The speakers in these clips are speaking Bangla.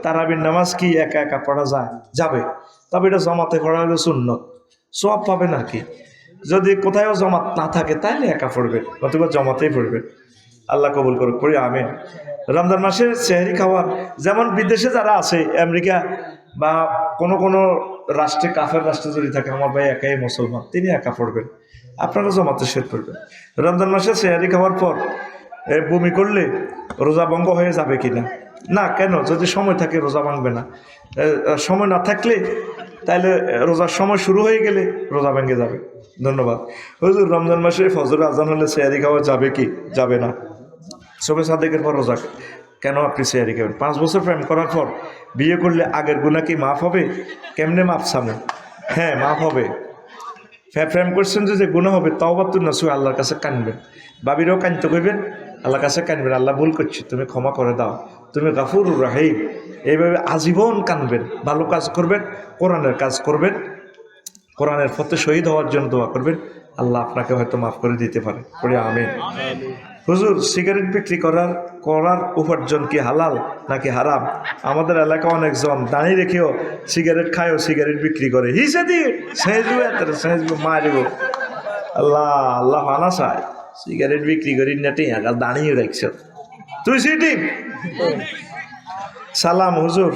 তারাবির নামাজ কি একা একা পড়া যায়? যাবে, তবে এটা জমাতে পড়া হলো সুন্নত, সওয়াব পাবেন আর কি। যদি কোথাও জমাত না থাকে তাহলে একা পড়বেন, অথবা জমাতেই পড়বেন। আল্লাহ কবুল করুক, পড়ি আমিন। রমজান মাসে সেহরি খাওয়ার, যেমন বিদেশে যারা আছে আমেরিকা বা কোনো কোনো রাষ্ট্রে, কাফের রাষ্ট্রে যদি থাকে, আমার ভাই একাই মুসলমান, তিনি একা পড়বেন, আপনারা জমাতে শেষ করবেন। রমজান মাসে সেহরি খাওয়ার পর বমি করলে রোজা ভঙ্গ হয়ে যাবে কিনা? না, কেন? যদি সময় থাকে রোজা ভাঙবে না, সময় না থাকলে তাহলে রোজার সময় শুরু হয়ে গেলে রোজা ভেঙে যাবে। ধন্যবাদ। হুজুর, রমজান মাসে ফজর আজান হলে সেহরি খাওয়া যাবে কি যাবে না? শবে সাদেকের পর রোজা কেন আপনি সেহরি খাবেন? 5 বছর প্রেম করার পর বিয়ে করলে আগের গুনাহ কি মাফ হবে? কেমনে মাফ সামনে? হ্যাঁ, মাফ হবে। প্রেম করছেন যে গুনাহ হবে, তাওবাতুন নাসুহ, আল্লাহর কাছে কানবেন। বাবিরও কানতে কইবেন, আল্লাহর কাছে কানবেন, আল্লাহ ভুল করছি, তুমি ক্ষমা করে দাও, তুমি গাফুরুর রাহিম। এইভাবে আজীবন কানবেন, ভালো কাজ করবেন, কোরআনের কাজ করবেন, কোরআনের পথে শহীদ হওয়ার জন্য দোয়া করবেন, আল্লাহ আপনাকে হয়তো মাফ করে দিতে পারে। পড়ে আমিন। হুজুর, সিগারেট বিক্রি করার উপার্জন কি হালাল নাকি হারাম? আমাদের এলাকা অনেকজন দাঁড়িয়ে রেখেও সিগারেট খায়ও সিগারেট বিক্রি করে। মারিব আল্লাহ, আল্লাহ মানা চায়। সিগারেট বিক্রি করি না টিয়া দাঁড়িয়ে রাখছ তুই সিটি। সালাম হুজুর,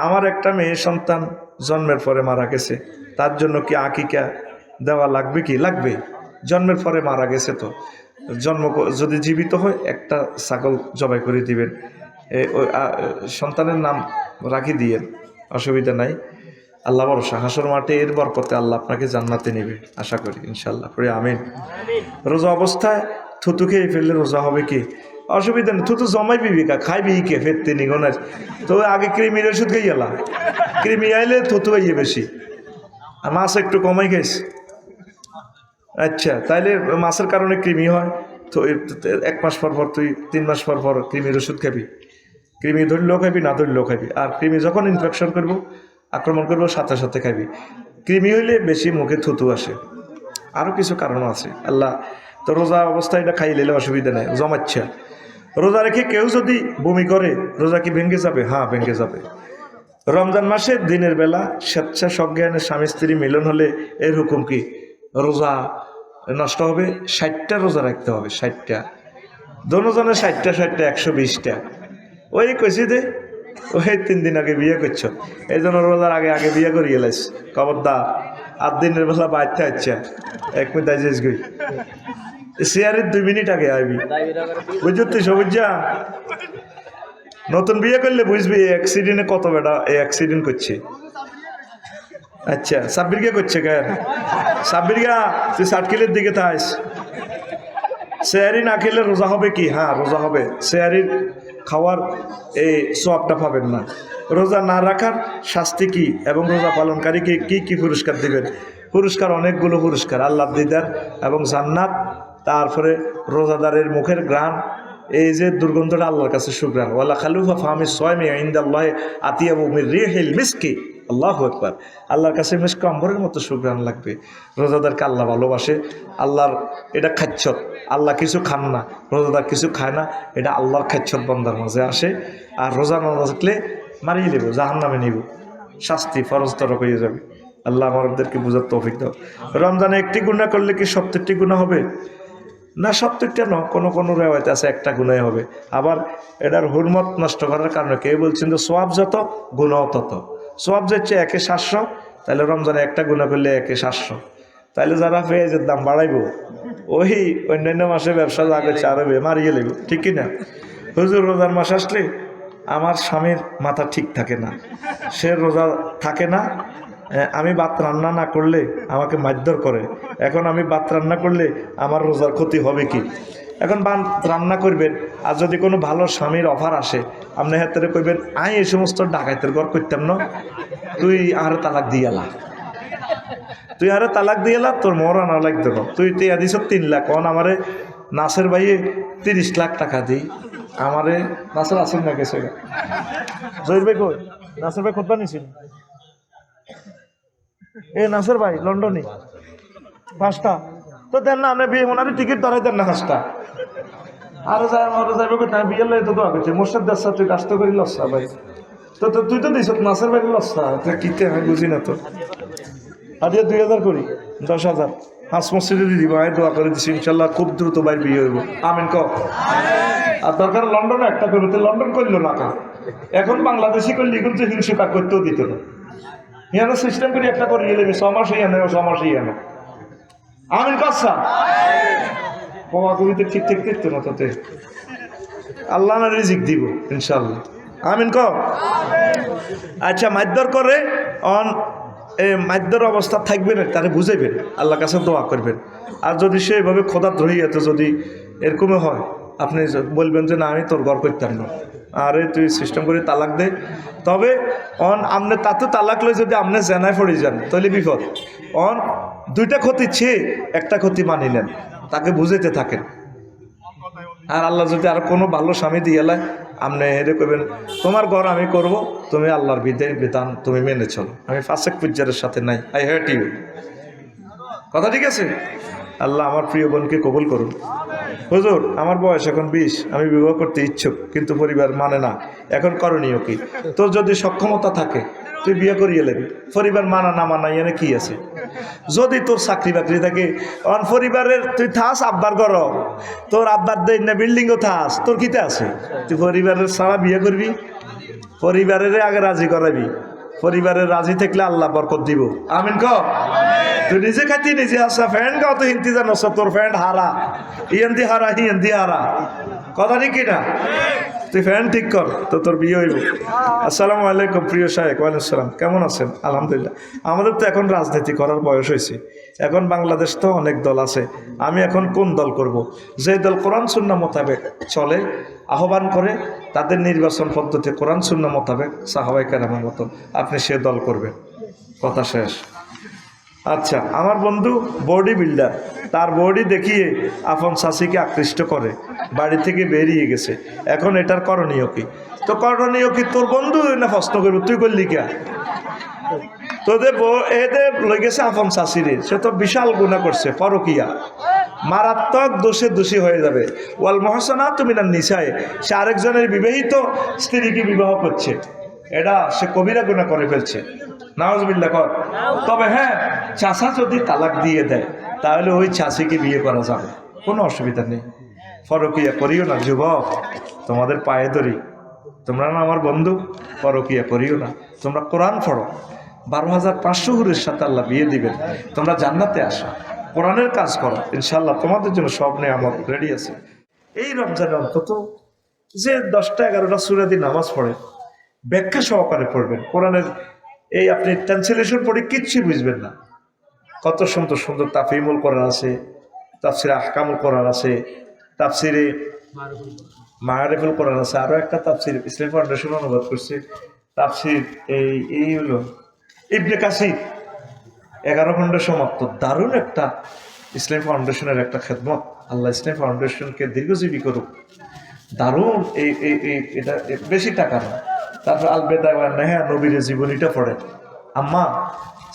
আমার একটা মেয়ে সন্তান জন্মের পরে মারা গেছে, তার জন্য কি আকিকা দেওয়া লাগবে কি? লাগবে। জন্মের পরে মারা গেছে তো যদি জীবিত হয় একটা ছাগল জবাই করে দিবেন, সন্তানের নাম রাখি দিয়েন, অসুবিধা নাই। আল্লাহ ভরসা, হাসর মাঠে এর বরকতে আল্লাহ আপনাকে জান্নাতে নেবে, আশা করি ইনশাল্লাহ। পড়ে আমিন। রোজা অবস্থায় থুতু খেয়ে ফেললে রোজা হবে কি? অসুবিধা নেই, থুতু জমাই বিবিকা খাইবি কে ফেরতে নিগনের তো আগে কৃমির ওষুধ খাই এলা, কৃমি আইলে থুতু আইয়ে বেশি, আর মাছ একটু কমাই খাইস। আচ্ছা, তাইলে মাছের কারণে কৃমি হয় তো 1 মাস পর পর, তুই 3 মাস পর পর কৃমির ওষুধ খাবি। কৃমি ধরলেও খাবি, না ধরলেও খাবি। আর কৃমি যখন ইনফেকশন করবো, আক্রমণ করবো, সাথে সাথে খাবি। কৃমি হইলে বেশি মুখে থুতু আসে, আরও কিছু কারণ আছে। আল্লাহ তো রোজা অবস্থায় এটা খাই নিলে অসুবিধা নেই, জমাচ্ছা। রোজা রেখে কেউ যদি বমি করে রোজা কি ভেঙে যাবে? হ্যাঁ, ভেঙে যাবে। রমজান মাসে দিনের বেলা স্বেচ্ছা সজ্ঞানে স্বামী স্ত্রী মিলন হলে এর হুকুম কি? রোজা নষ্ট হবে। 60টা রোজা রাখতে হবে, 60টা, দোনোজনে 60টা 120টা। ওই কইছি দে, ওই 3 দিন আগে বিয়ে করছো, এই জন্য রোজার আগে আগে বিয়ে করিয়ে লাইস। খবরদার, 8 দিনের বেলা বাচ্চা হচ্ছে 1 মিনিট আইস গই শেয়ারের 2 মিনিট আগে আইবি, বুঝছো তুই? সবুজা নতুন বিয়ে করলে বুঝবি অ্যাক্সিডেন্টে কত বেটা অ্যাক্সিডেন্ট করছে। আচ্ছা, সাব্বির কে করছে কেন? সাব্বির গা, তুই 60 কিলোর দিকে থাইস। সেহারি না খেলে রোজা হবে কি? হ্যাঁ, রোজা হবে। সেহারির খাওয়ার এই সওয়াবটা পাবেন না। রোজা না রাখার শাস্তি কি এবং রোজা পালনকারীকে কি কি পুরস্কার দিবেন? পুরস্কার অনেকগুলো পুরস্কার, আল্লাহর দিদার এবং জান্নাত। তারপরে রোজাদারের মুখের ঘ্রাণ, এই যে দুর্গন্ধটা আল্লাহর কাছে সুঘ্রাণ। ওয়ালা খালুফা ফাহামি সোয়ামি ইনদাল্লাহ আতিয়াবু মির রিহিল মিসকি। আল্লাহু আকবার। আল্লাহর কাছে মিসক আম্বরের মতো সুঘ্রাণ লাগবে। রোজাদারকে আল্লাহ ভালোবাসে। আল্লাহর এটা খাচ্ছত, আল্লাহ কিছু খান না, রোজাদার কিছু খায় না, এটা আল্লাহর খাচ্ছত বান্দার মাঝে আসে। আর রোজা না থাকলে মারিয়ে দেবো, জাহান্নামে নিব, শাস্তি ফরজতর হয়ে যাবে। আল্লাহ আমাদেরকে বুঝার তৌফিক দাও। রমজানে একটি গুনাহ করলে কি 70টি গুনাহ হবে? না, 70টা ন, কোনো কোনো রেওয়ায়ত আছে একটা গুনাহ হবে। আবার এটার হুরমত নষ্ট করার কারণে কেউ বলছেন যে সোয়াব যত গুনাহ তত। সোয়াব যাচ্ছে 1/700, তাহলে রমজানে একটা গুনাহ করলে 1/700, তাহলে যারা পেঁয়াজের দাম বাড়াইব ওই অন্যান্য মাসে ব্যবসা লাগছে আরো মারিয়ে লাগবে, ঠিক কিনা? হুজুর, রোজার মাস আসলে আমার স্বামীর মাথা ঠিক থাকে না, সে রোজা থাকে না। আমি ভাত রান্না না করলে আমাকে মারধর করে। এখন আমি ভাত রান্না করলে আমার রোজার ক্ষতি হবে কি? এখন ভাত রান্না করবেন, আর যদি কোনো ভালো স্বামীর অফার আসে, আপনি হাতে কইবেন আই এই সমস্ত ডাকাইতের ঘর করতাম না, তুই আর তালাক দিয়ালা, তুই আরে তালাক দিয়েলা, তোর মরা না লাগতো না, তুই টিয়া দিস 3 লাখ। কন আমারে নাসের ভাইয়ে 30 লাখ টাকা দিই, আমারে নাসের আসেন না গেছে জহির ভাই কই? নাসের ভাই খোদবা নিছিল এ নাসের ভাই লন্ডনে 5টা তো দেন না, আমি বিয়ে মনে টিকিট ধরাই দেন না 5টা। আরো যাই যাইবে কোথায় বিয়ে লাই তো দোয়া করছে মোর্শেদ দাস তুই কাজ তো করি লসা ভাই তো তুই তো দিস নাসের বাড়ি লস্তা কিতে হয় বুঝি না তো। আদিয়া 2000 করি 10,000 হাঁস মসজিদে দিয়ে দিব। আমি দোয়া করে দিচ্ছি ইনশাল্লাহ খুব দ্রুত বাইর বিয়ে হইব। আমিন ক। আর দরকার লন্ডনে একটা করবে, তো লন্ডন করলো না কা। এখন বাংলাদেশি করলে কিন্তু হিংসুকা করতেও দিত না। ইয়ানো সিস্টেম করে একটা করে গেলে 6 মাস ইয়ানো 6 মাস ইয়ানো। আমিন কাসা বাবা কবিতে ঠিক ঠিক দেখতো না তোতে। আল্লাহ না রিজিক দিব ইনশাল্লাহ। আমিন ক। আচ্ছা মাইদ্দর করে অন মাইদ্যর অবস্থা থাকবে না, তারে বুঝাইবেন, আল্লাহর কাছে দোয়া করবেন। আর যদি সে এভাবে খোদা ধরিয়াতে যদি এরকমই হয়, আপনি বলবেন যে না আমি তোর ঘর করতাম না, আরে তুই সিস্টেম করে তালাক দে। তবে অন আপনি তাতে তালাক লই যদি আপনি জেনায় পড়ে যান তাহলে বিপদ। অন 2টা ক্ষতি ছে একটা ক্ষতি মানি নেন, তাকে বুঝাইতে থাকেন। আর আল্লাহ যদি আর কোনো ভালো স্বামী দিয়ে এলায় আপনি হেরে করবেন তোমার ঘর আমি করব, তুমি আল্লাহর বিধান তুমি মেনে চলো, আমি ফাসেক পুজ্জারের সাথে নাই, আই হেট ইউ। কথা ঠিক আছে? আল্লাহ আমার প্রিয় বোনকে কবুল করুন। হুজুর আমার বয়স এখন 20, আমি বিবাহ করতে ইচ্ছুক কিন্তু পরিবার মানে না, এখন করণীয় কি? তোর যদি সক্ষমতা থাকে তুই বিয়ে করিয়ে নেবি, পরিবার মানা না মানা এনে কি আছে? যদি তোর চাকরি বাকরি থাকে অন পরিবারের তুই থাস আব্বার ঘর, তোর আব্বার দেয় না বিল্ডিংও থাস, তোর কিতে আছে? তুই পরিবারের ছাড়া বিয়ে করবি, পরিবারের আগে রাজি করাবি, পরিবারের রাজি থাকলে আল্লাহ বরকত দিব। আমিন ক। তুই নিজে খাইতি নিজে আসা ফ্যান গাও তো হিন্দি জানো, তোর ফ্যান হারা ইয়েন্দি হারা হিন্দি হারা, কথা ঠিক কিনা? তুই ফ্যান ঠিক কর তো তোর বিয়ে হইব। আসসালামু আলাইকুম প্রিয় শাহেক। ওয়ালাইকুম আসসালাম। কেমন আছেন? আলহামদুলিল্লাহ। আমাদের তো এখন রাজনীতি করার বয়স হয়েছে, এখন বাংলাদেশ তো অনেক দল আছে, আমি এখন কোন দল করব? যে দল কোরআন সুন্নাহ মোতাবেক চলে, আহ্বান করে তাদের নির্বাচন পদ্ধতি কোরআন সুন্নাহ মোতাবেক সাহাবায়ে কেরামের মতো, আপনি সে দল করবেন। কথা শেষ। আচ্ছা আমার বন্ধু বডি বিল্ডার, তার বডি দেখিয়ে আপন শাশিকে আকৃষ্ট করে, বাড়ি থেকে বেরিয়ে গেছে, এখন এটার করণীয় কি? তো করণীয় কি তোর বন্ধু না প্রশ্ন করবো তুই করলি কে? তোদের এদের লই গেছে আপন শাশিরে, সে তো বিশাল গুনাহ করছে, পরকিয়া, মারাত্মক দোষে দোষী হয়ে যাবে। ওয়াল মুহসানাতু মিনান নিসায়ে, সে আরেকজনের বিবাহিত স্ত্রীকে বিবাহ করছে, এটা সে কবিরা গুনাহ করে ফেলছে। নাউজুবিল্লাহ কর। তবে হ্যাঁ, চাচা যদি তালাক দিয়ে দেয় তাহলে ওই চাচিকে বিয়ে করা যাবে, কোনো অসুবিধা নেই। পরকিয়া করিও না যুবক, তোমাদের পায়ে ধরি, তোমরা না আমার বন্ধু, পরকিয়া করিও না, তোমরা কোরআন পড়ো, 12,500 হুরের সাথে আল্লাহ বিয়ে দিবেন, তোমরা জান্নাতে আসো, কোরআনের কাজ করো, ইনশাল্লাহ তোমাদের জন্য সব নেয়ামত রেডি আছে। এই রমজানে অন্তত যে 10টা 11টা সূরা দিয়ে নামাজ পড়ে ব্যাখ্যা সহকারে পড়বেন কোরআনের। এই আপনি ট্রান্সলেশন পড়ে কিচ্ছু বুঝবেন না, কত সুন্দর সুন্দর তাফহিমুল কোরআন আছে, তাফসিরে আহকামুল কোরআন আছে, তাফসিরে মাআরিফুল কোরআন আছে, আরও একটা তাফসির ইসলামী ফাউন্ডেশন অনুবাদ করছে, তাফসির এই হলো ইবনে কাসির 11 খণ্ডে সমাপ্ত, দারুণ একটা ইসলামী ফাউন্ডেশনের একটা খেদমত। আল্লাহ ইসলামী ফাউন্ডেশনকে দীর্ঘজীবী করুক। দারুণ এটা বেশি টাকা না। তারপর আল বেদায়া ওয়ান নেহা, নবীর জীবনীটা পড়ে। আম্মা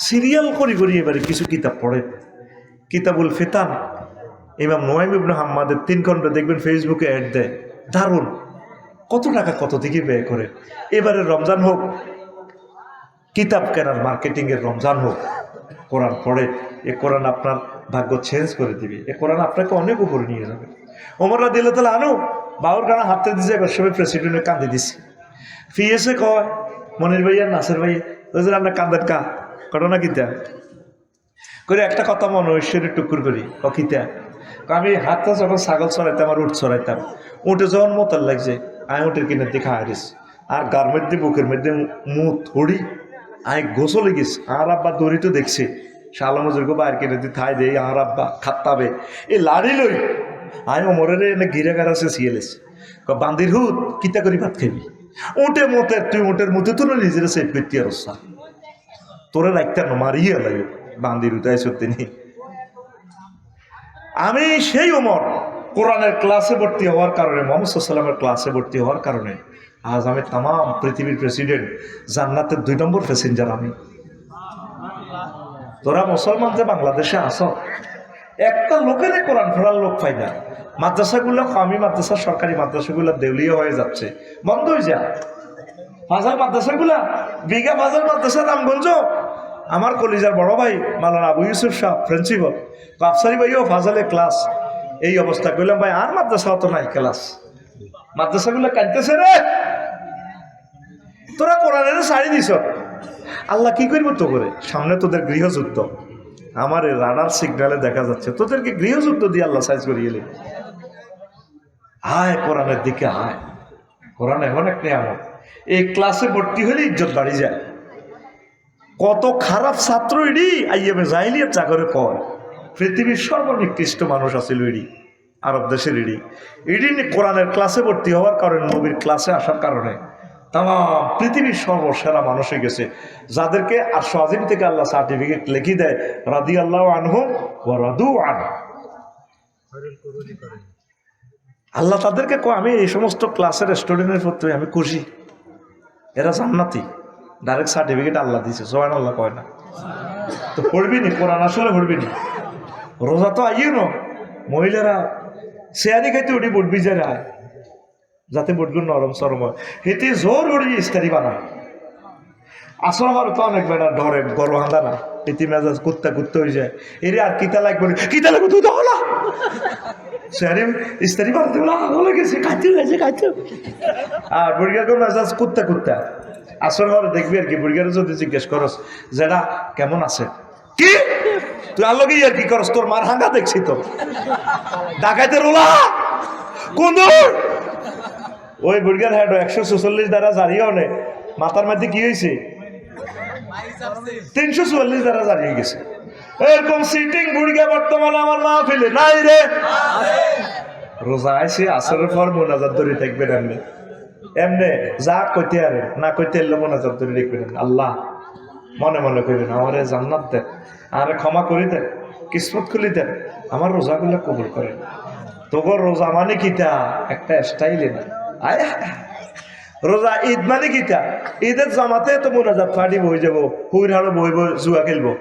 সিরিয়াল করি করি এবারে কিছু কিতাব পড়ে, কিতাবুল ফিতান ইমাম নুয়াইম ইবনে হাম্মাদের 3 খণ্ড দেখবেন ফেসবুকে অ্যাড দেয়, দারুণ। কত টাকা কত দিকে ব্যয় করে। এবারে রমজান হোক, কিতাব কেনার মার্কেটিংয়ের রমজান হোক, কোরআন পড়ে, এ কোরআন আপনার ভাগ্য চেঞ্জ করে দিবে, এ কোরআন আপনাকে অনেক উপরে নিয়ে যাবে। ওমর রাদিয়াল্লাহু তাআলা আনহু বাউর গানা হাতে দিয়েছে, একবার সবাই প্রেসিডেন্টের কান্দে দিছে, ফিয়েছে কয় মনির ভাইয়া নাসের ভাইয়া ওই যে আপনার কান্দের কা ঘটনা কিতা করে একটা কথা মনে ঐশ্বরের টুকুর করি কিতা, আমি হাতটা যখন ছাগল চড়াইতাম আর উঠ চড়াইতাম, উঠে যখন মতার লাগছে আমি উঠের কিনার দিকে হারিস আর গার মধ্যে বুকের মধ্যে মুখ থড়ি আমি গোসলে গেছি। আর আব্বা দড়ি তো দেখছি শালামজুর্গ বাইর কিনে দিয়ে থাই দেয়, আর আব্বা খাত্তাবে এই লাড়ি লই আমি ওমরের এনে ঘিরে গাড়াছে সিয়েলেস বান্দির হুত কিতা করি ভাত খাবি, উঠে মতে তুই উঠের মধ্যে তো নিজের সেট ব্যক্তি অবস্থা তোরে রাখতে মারিয়ে লাগে বান্দির উঠাই সত্যি নেই। আমি সেই ওমর কোরআনের ক্লাসে ভর্তি হওয়ার কারণে, মুহাম্মদ সাল্লাল্লাহু আলাইহি ওয়াসাল্লামের ক্লাসে ভর্তি হওয়ার কারণে আজ আমি তাম পৃথিবীর প্রেসিডেন্ট, জান্নাতের 2 নম্বর প্যাসেঞ্জার আমি। তোরা মুসলমান যে বাংলাদেশে আসো, একটা লোকের কোরআন পড়ার লোক পাই না। মাদ্রাসাগুলো, আমি মাদ্রাসা সরকারি মাদ্রাসাগুলো দেউলিয়া হয়ে যাচ্ছে, বন্ধ হয়ে যায়। ফাজাল মাদ্রাসাগুলা বিঘা ফাজাল মাদ্রাসা রামগঞ্জ আমার কলিজার বড় ভাই মাওলানা আবু ইউসুফ সাহেব প্রিন্সিপাল আফসারি ভাইও ফাজালে ক্লাস এই অবস্থা কইলাম ভাই আর মাদ্রাসা তো নাই ক্লাস মাদ্রাসাগুলো কাঁদতেছে রে তোরা কোরআনের ছাড়ি দিছ আল্লাহ কি করবো তো করে সামনে তোদের গৃহযুদ্ধ আমার রাডার সিগন্যালে দেখা যাচ্ছে তোদেরকে গৃহযুদ্ধ দিয়ে আল্লাহ সাইজ করিয়ে এলি আয় কোরআনের দিকে আয় কোরআন এমন এক নিয়ামত এই ক্লাসে ভর্তি হলে ইজ্জত বাড়ি যায় কত খারাপ ছাত্র ইডি আইএমএ জাহিলিয়াত চাকরে কয় পৃথিবীর সর্বনিকৃষ্ট মানুষ আছিল ইডি আরব দেশের ইডি ইডি কোরআনের ক্লাসে ভর্তি হওয়ার কারণে নবীর ক্লাসে আসার কারণে তাম পৃথিবীর সর্বসেরা মানুষ হয়ে গেছে যাদেরকে আর আজিম থেকে আল্লাহ সার্টিফিকেট লিখে দেয় রাদিয়াল্লাহু আনহুম ওয়া রাদু আনহু আল্লাহ তাদেরকে কয় আমি এই সমস্ত ক্লাসের স্টুডেন্টের প্রতি আমি খুশি এরা জান্নাতি ডাইরেক্ট সার্টিফিকেট আল্লাহ দিয়েছে সুবহানাল্লাহ কয় না তো পড়বি নি কোরআন আসলে পড়বি নি রোজা তো আইও না মহিলারা শেয়ারি খাইতে উঠি বুট ভিজে রায় যাতে বুটগুলো নরম সরম হয় হেঁটে জোর উড়ি ইস্তারি বানায় আসর হওয়ার তো অনেক বেড়া ডরে গরু হাঁদা না এটি মেজাজ কুত্তা কুত্তা হয়ে যায় এরে আর কিতা লাগবে কিতা লাগবে তুই তো হলা শেয়ারি ইস্তারি বানাতে হলে গেছে খাইতে গেছে খাইতে আর বুড়িগাকে মেজাজ কুত্তা কুত্তা আসর হওয়ার দেখবি আর কি বুড়িগারে যদি জিজ্ঞেস করস যেটা কেমন আছে কি তুই আর লগে আর কি করস তোর মার হাঙ্গা দেখছি তো ডাকাইতে রোলা কোন ওই বুড়িগার হেড 144 দ্বারা জারিও নেই মাথার মধ্যে কি হয়েছে 344 দ্বারা জারি হয়ে গেছে এরকম সিটিং বুড়িগা বর্তমানে আমার মা ফেলে নাই রে রোজা আইসে আসরের পর মোনাজাত ধরে থাকবেন এমনি এমনি যা কইতে আরে না কইতে এলে মোনাজাত ধরে দেখবেন আল্লাহ মনে মনে কইবেন আমারে জান্নাত দেন আরে ক্ষমা করি দেন কিসমত খুলি দেন আমার রোজাগুলো কবুল করেন তোর রোজা মানে কিতা একটা স্টাইলে না আয় রোজা ঈদ মানে কিতা ঈদের জামাতে তো মোনাজাত পার্টি বই যাবো হুইর হাড়ো বইব জুয়া খেলবো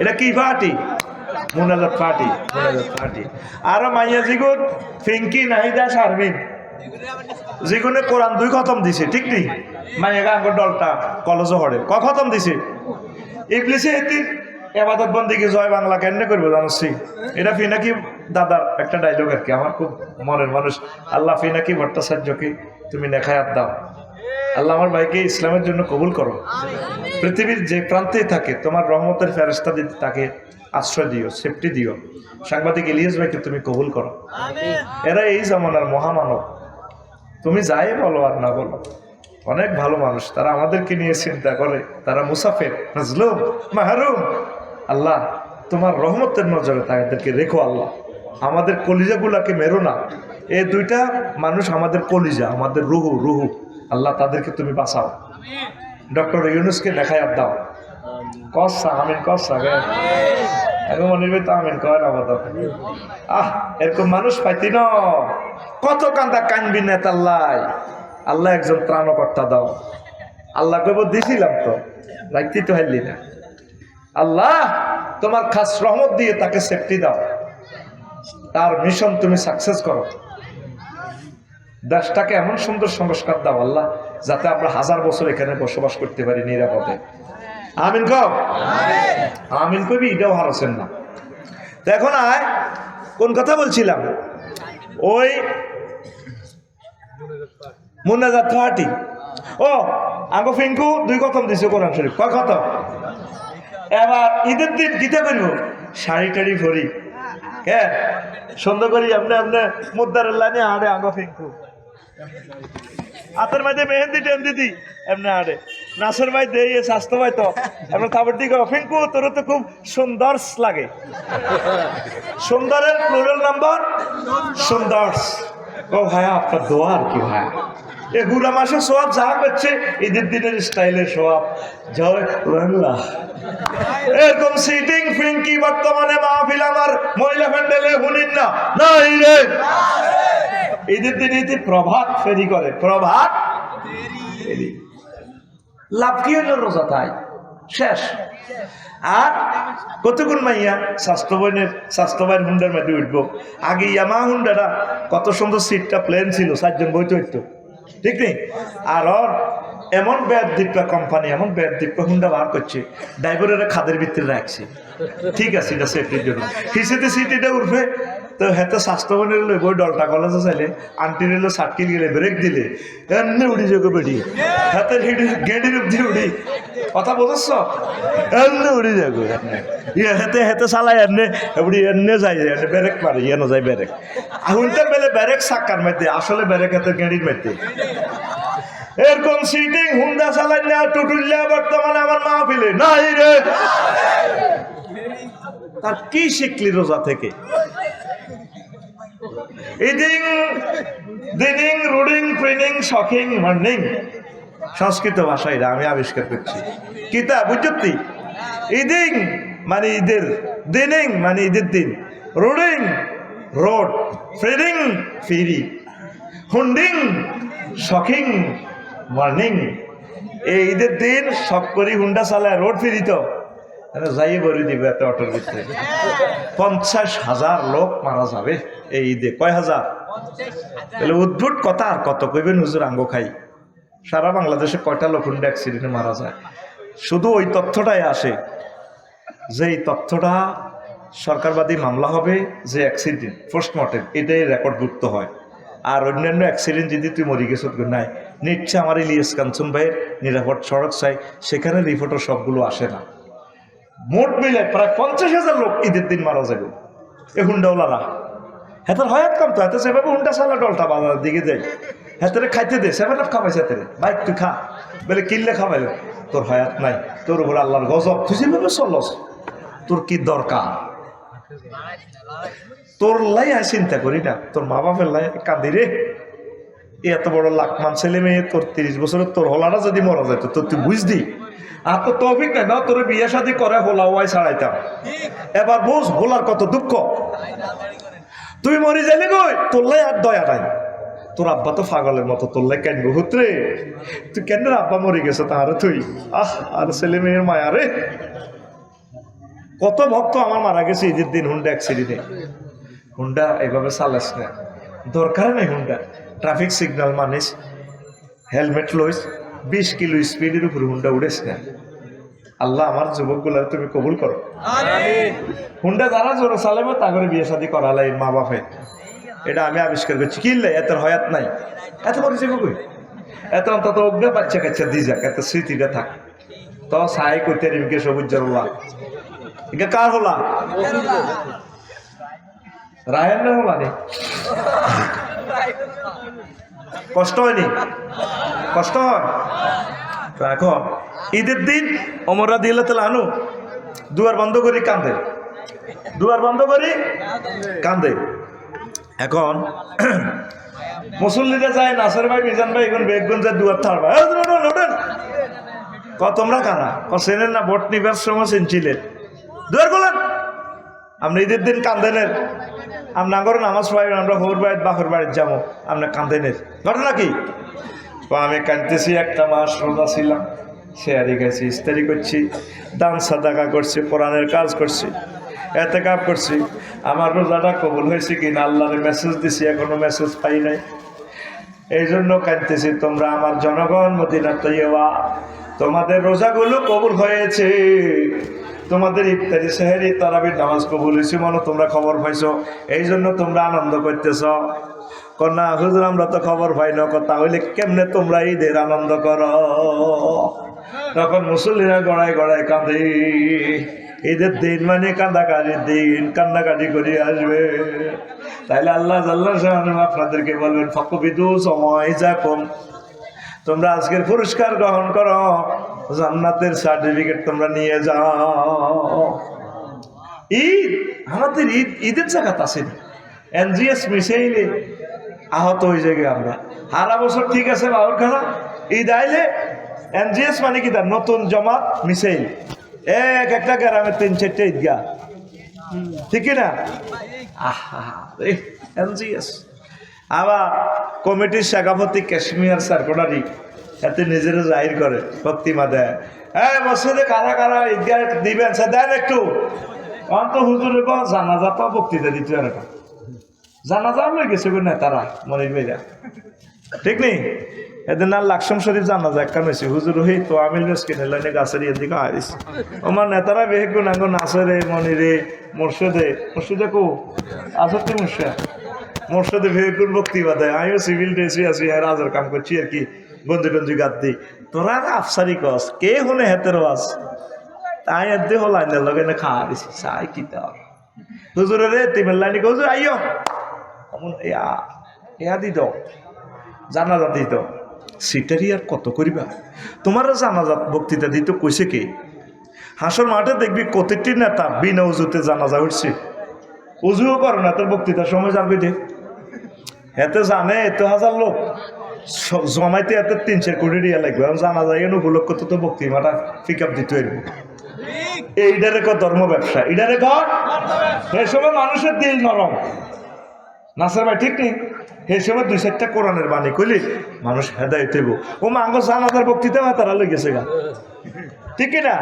এটা কি পার্টি মোনাজাত পার্টি আর মাইয়া জিগুন ফিঙ্কি নাহিদা শারমিন যেগুনে কোরআন 2 খতম দিছে ঠিক নেই মাইয়া গাঙ্গর দলটা কলেজে হড়ে খতম দিছে ইবলিসে এতির এবাদত বন্দিকে জয় বাংলা কেন করবো জানছি এটা ফিনাকি দাদার একটা ডায়লগ আর কি আমার খুব মনের মানুষ আল্লাহ ফিনাকি ভট্টাচার্যকে তুমি নেখায়াত দাও আল্লাহ আমার ভাইকে ইসলামের জন্য কবুল করো পৃথিবীর যে প্রান্তেই থাকে তোমার রহমতের ফেরেশতা দিতে তাকে আশ্রয় দিও সেফটি দিও সাংবাদিক ইলিয়াস ভাইকে তুমি কবুল করো এরা এই জামানার মহামানব তুমি যাই বলো আর না বলো অনেক ভালো মানুষ তারা আমাদেরকে নিয়ে চিন্তা করে তারা মুসাফির মাজলুম মাহরুম আল্লাহ তোমার রহমতের নজরে তাদেরকে রেখো আল্লাহ আমাদের কলিজাগুলাকে মেরো না এই দুইটা মানুষ আমাদের কলিজা আমাদের রুহু আল্লাহ তাদেরকে তুমি বাঁচাও ডক্টর ইউনুসকে দেখাই আর দাও কসা আমিন কসা এখন মনির ভাই তো আমিন কয় না এরকম মানুষ পাইতি ন কত কান্দা কানবি নেতাল্লাহ আল্লাহ একজন ত্রাণকর্তা দাও আল্লাহ কইব দিছিলাম তো রাখতে তো হারলি না আল্লাহ তোমার খাস রহমত দিয়ে তাকে সেফটি দাও তার মিশন তুমি সাকসেস করো দেশটাকে এমন সুন্দর সংস্কার দাও আল্লাহ যাতে আমরা 1000 বছর এখানে বসবাস করতে পারি নিরাপদে আমিন কও আমিন কইবি এটাও হারছেন না তো এখন আয় কোন কথা বলছিলাম ওই মোনাজাত পার্টি ও আঙ্গো ফিঙ্কু 2 খতম দিছে কোরআন শরীফ কয় খতম এবার ঈদের দিন গীতা করব শাড়ি টাড়ি ভরি কে সুন্দর করি আপনি মুদ্দারের লাইনে আড়ে আঙ্গো ফিঙ্কু হাতের মধ্যে মেহেন্দি টেন্দি দি এমনি আড়ে নাসের ভাই দেই স্বাস্থ্য ভাই তো এমন খাবার দিকে ফিঙ্কু তোর তো খুব সুন্দর লাগে সুন্দরের প্লুরাল নাম্বার সুন্দর ও ভাইয়া আপনার দোয়া আর কি ভাইয়া এ গুড়া মাসের সোয়াব যা করছে ঈদের দিনের স্টাইলের সোয়াব জয় বাংলা এরকম সিটিং ফিঙ্কি বর্তমানে মাহফিল আমার মহিলা প্যান্ডেলে হুনিন না নাই রে ঈদের দিন ঈদ প্রভাত ফেরি করে প্রভাত ফেরি লাভ কি হলো রোজা তাই শেষ আর কতক্ষণ মাইয়া স্বাস্থ্যবান হুন্ডার মধ্যে উঠবো। আগে ইয়ামা হুন্ডাটা কত সুন্দর সিটটা প্লেন ছিল, 4 জন বইতে হইতো, ঠিক নেই? আর এমন ব্যয়দীপ্য কোম্পানি, এমন ব্যয়দীপ্য হুন্ডা বার করছে, ড্রাইভারের খাদের ভিতরে রাখছে, ঠিক আছে, এটা সেফটির জন্য। হিসেতে সিট এটা উঠবে তো হেতে স্বাস্থ্যবানের লইব ডলটা কলেজে চাইলে আন্টির এলো সাটকিল গেলে ব্রেক দিলে এমনি উড়ি যোগ বেড়ি হাতে গেঁড়ির অব্দি উড়ি, কথা বলছ, এমনি উড়ি যাগ ইয়ে হেতে হেতে চালাই এমনি উড়ি এমনি যাই যায় ব্রেক মারি এনে যায় ব্রেক আহুনতে বেলে ব্রেক সাক্কার মধ্যে, আসলে ব্রেক হাতে গেঁড়ির মধ্যে। এরকম সিটিং হুন্ডা চালাই না টুটুল্লা বর্তমানে আমার মাহফিলে নাই রে। তার কি শিখলি রোজা থেকে? ইডিং দিনিং রুডিং প্রিনিং শকিং মার্নিং, সংস্কৃত ভাষায় আমি আবিষ্কার করছি। কিতা বুঝতি? ইদিং মানে ঈদের, দিনিং মানে ঈদের দিন, রুডিং রোড, ফ্রিডিং ফিরি, হুন্ডিং শকিং মর্নিং। এই ঈদের দিন সব করি হুন্ডা চালায় রোড ফিরিত যাই বলে দিবে এত অটোর ভিতরে 50,000 লোক মারা যাবে এই ঈদে। কয় হাজার? তাহলে উদ্ভুট কথা আর কত কইবেন হুজুর আঙ্গ খাই। সারা বাংলাদেশে কয়টা লোক হুন্ডা অ্যাক্সিডেন্টে মারা যায়? শুধু ওই তথ্যটাই আসে যে এই তথ্যটা সরকারবাদী মামলা হবে যে অ্যাক্সিডেন্ট পোস্টমর্টেম, এটাই রেকর্ডভুক্ত হয়। আর অন্যান্য অ্যাক্সিডেন্ট যদি তুই মরি গেছ নাই, নিচ্ছে আমার ইলিয়াস কাঞ্চন ভাইয়ের নিরাপদ সড়ক চাই, সেখানে রিপোর্টও সবগুলো আসে না। মোট মিলে প্রায় 50,000 লোক ঈদের দিন মারা যাবে এ হুন্ডাওয়ালারা। হেতার হয়াত কম তো, হাতে সেভাবে হুন্ডা চালা ডলটা বাজারের দিকে যায়, হেতারে খাইতে দে, 7 খাবাইছে হাতে বাইক তুই খা, বলে কিনলে খাবাইল, তোর হয়াত নাই, তোর উপর আল্লাহর গজব, তুই যেভাবে চলস, তোর কি দরকার? তোর লাই আমি চিন্তা করি না, তোর মা বাপের লাই কাঁদি রে। এত বড় লাখমান ছেলে মেয়ে, তোর 30 বছরের তোর হলারা যদি মরা যেত তোর তুই বুঝদি। আর তো তৌফিক নাই না, তোর বিয়ে শাদী করে হোলা ওয়াই ছাড়াইতাম। এবার বুঝ হোলার কত দুঃখ। তুই মরি যাইলে গই, তোর লাই আর দয়া নাই। তোর আব্বা তো পাগলের মতো, তোর লাই কেন বহুত রে, তুই কেন আব্বা মরে গেছে তাহারে তুই আর ছেলে মেয়ের মায়া রে। কত ভক্ত আমার মারা গেছে ঈদের দিন হুন্ডা অ্যাক্সিডেন্টে। হুন্ডা এইভাবে চালাস না, দরকার নাই হুন্ডা। ট্রাফিক সিগন্যাল মানিস, হেলমেট লইস, 20 কিলো স্পিডের উপরে হুন্ডা উড়েস না। আল্লাহ আমার যুবকগুলা তুমি কবুল করো। হুন্ডা যারা জোরে চালাবে তা করে বিয়ে শাদী করালাই মা বাপে, এটা আমি আবিষ্কার করছি। কিনলে এত হয়াত নাই, এত বড় যাবো কই, এত অন্তত অগ্নে বাচ্চা কাচ্চা দিয়ে যাক, এত স্মৃতিটা থাক। তো সাই করতে রিমকে সবুজের হলা, এটা কার হলা? রায়ের না হলা নেই? কষ্ট হয়নি? কষ্ট হয়। এখন ঈদের দিন ওমরা দিলে তাহলে আনু দুয়ার বন্ধ করি কান্দে, দুয়ার বন্ধ করি কান্দে। এখন মুসল্লিরা যায়, নাসের ভাই মিজান ভাই এখন বেগগঞ্জের দুয়ার থাড়বা, তোমরা কানা চেনেন না, ভোট নিবার সময় চিনছিলেন, দুয়ার বলেন। আমরা ঈদের দিন কান্দেনের, আমরা করে নামাজ পড়াই, আমরা হোর বাড়ির বাহর বাড়ির যাবো, আমরা কান্দেনের ঘটনা কি? আমি কাঁদতেছি, একটা মাস রোজা ছিলাম, শেয়ারি গেছি, ইস্তারি করছি, দান সাদাকা করছি, কোরআনের কাজ করছি, এতেকাব করছি। আমার রোজাটা কবুল হয়েছে কিনা আল্লাহর মেসেজ দিছি, এখনো মেসেজ পাই নাই, এই জন্য কাঁদতেছি। তোমরা আমার জনগণ, মদিনা তৈয়বা, তোমাদের রোজাগুলো কবুল হয়েছে, তোমাদের ইফতারি সেহরি তারাবির নামাজ কবুল হয়েছে, মনে তোমরা খবর পাইছো, এই জন্য তোমরা আনন্দ করতেছ। না হুজুর আমরা তো খবর পাই না, তাহলে কেমনে তোমরা ঈদের আনন্দ করো? তখন মুসল্লিরা গড়ায় গড়ায় কাঁদে। ঈদের দিন মানে কান্দাকাটির দিন, কান্দাকাটি করে আসবে। তাইলে আল্লাহ আপনাদেরকে বলবেন ফকবিদু সময় যা কম, তোমরা আজকের পুরস্কার গ্রহণ করো, জান্নাতের সার্টিফিকেট তোমরা নিয়ে যাও। ঈদ আমাদের ঈদের জায়গা আছে, এনজিএস মিসাইলে আহত হয়ে যাবে আমরা। সারা বছর ঠিক আছে বাবুর খানা, ঈদ আইলে এনজিএস মানে কি তার নতুন জমাত মিসাইল, একটা গ্রামে 3-4টে ঈদগা, ঠিক না? এনজিএস আবার কমিটির শাখাপতি কাশ্মীর সার্কোনারি এতে নিজেরা জাহির করে, ভক্তিমা দেয়, হ্যাঁ মসজিদে কারা কারা ঈদগাহ দিবেন সে দেন একটু অন্ত হুজুরের কোন জানাজা তো বক্তৃতা দিতে আর একটা জানাজা হয়ে গেছে নেতারা মনির ভাইরা ঠিক নেই এদিন আর লাকসাম শরীফ জানাজা একটা হয়েছে হুজুর হই তো আমিল মেসকিনে লাইনে গাছের ইয়ে দিকে আইস আমার নেতারা বেহেগুন আঙ্গ নাচরে মনিরে মুর্শিদে কো আসতে মোর্শেদে ভেহিকুল বক্তৃতা দেয় আমিও সিভিল ড্রেসে আছি আর রাজার কাম করছি আর কি গঞ্জি টঞ্জি গাদ দিই তোরা আফসারি কস কে হনে হেতের আস তাই এদি হল আইনের লগে না খাওয়া দিছি চাই কি তার হুজুরে রে তিমের লাইনি হুজুর আইও ইয়া দিত জানাজা দিত সিটারি আর কত করিবা তোমার জানাজাত বক্তৃতা দিত কইছে কে হাসর মাঠে দেখবি কতটি নেতা বিনা উজুতে জানাজা উঠছে উজুও করো না তোর বক্তৃতার সময় যাবে দে এতে জানে এত হাজার লোক জমাইতে এত 3-4 কোটি টাকা লাগবে জানা যায় উপলক্ষ তো বক্তৃতাটা পিক আপ দিতে হইব এইটারে কর ধর্ম ব্যবসা এটারে কর এই সময় মানুষের দিল নরম নাসার ভাই ঠিক নেই এই সময় 2-4টা কোরআনের বাণী কইলি মানুষ হেদায়েত হইব ও মাঙ্গ জানাজার বক্তৃতা তারা লই গেছে গা ঠিক না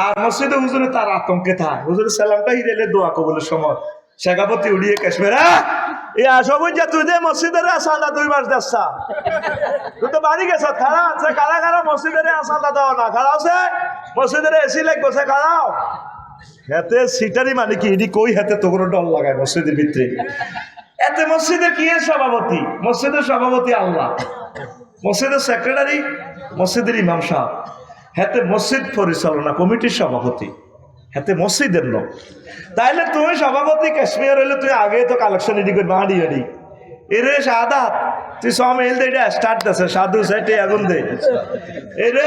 আর মসজিদে হুজুরে তার আতঙ্কে থাক হুজুরে সালামটা হিরেলে দোয়া কবুলের সময় শেখাপতি উড়িয়ে কাশ্মীর সবুজ যা তুই দে মসজিদের আসাদা 2 মাস দেশা তুই তো বাড়ি গেছ খারাপ আছে কারা কারা মসজিদের আসাদা দাও না খারাপ আছে মসজিদের এসি লাগবে সে খারাপ হেতে সিটারি মানে কি এটি কই হাতে তো কোনো ডর লাগায় মসজিদের ভিতরে এতে মসজিদের কি সভাপতি মসজিদের সভাপতি আল্লাহ মসজিদের সেক্রেটারি মসজিদের ইমাম সাহেব হাতে মসজিদ পরিচালনা কমিটির সভাপতি হাতে মসজিদের লোক তাইলে তুমি সভাপতি কাশ্মীর হইলে তুই আগে তো কালেকশন এডি করবি হাঁড়ি হাঁড়ি এরে সাদাত তুই সমেল দে এটা স্টার্ট দেছে সাধু সাইটে আগুন দে এরে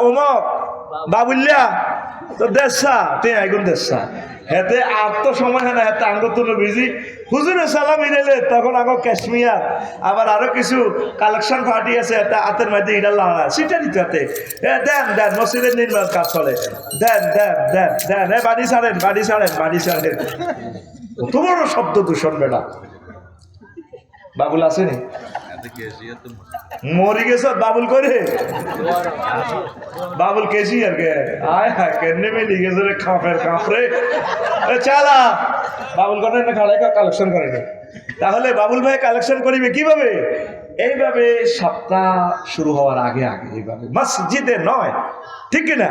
ওমক বাবুল্যা তো দেশা তুই আগুন দেশা হেতে আর তো সময় হয় না হেতে আঙ্গতুন বিজি হুজুরে সালাম ইরেলে তখন আগে কাশ্মীর আবার আরো কিছু কালেকশন পার্টি আছে হাতের মধ্যে ইডা লাড়া সেটা নিতে হাতে দেন দেন মসজিদের নির্মাণ কাজ চলে দেন দেন দেন দেন বাড়ি ছাড়েন বাড়ি ছাড়েন বাড়ি ছাড়েন কত বড় শব্দ দূষণ বেটা বাবুল আসেনি মরি গেছ বাবুল করে বাবুল কেছি আর কে আয় হ্যাঁ কেনে মিলি গেছে রে খাপের কাপড়ে চালা বাবুল করে না খাড়াই কালেকশন করে তাহলে বাবুল ভাই কালেকশন করিবে কিভাবে এইভাবে সপ্তাহ শুরু হওয়ার আগে আগে এইভাবে মসজিদে নয় ঠিক না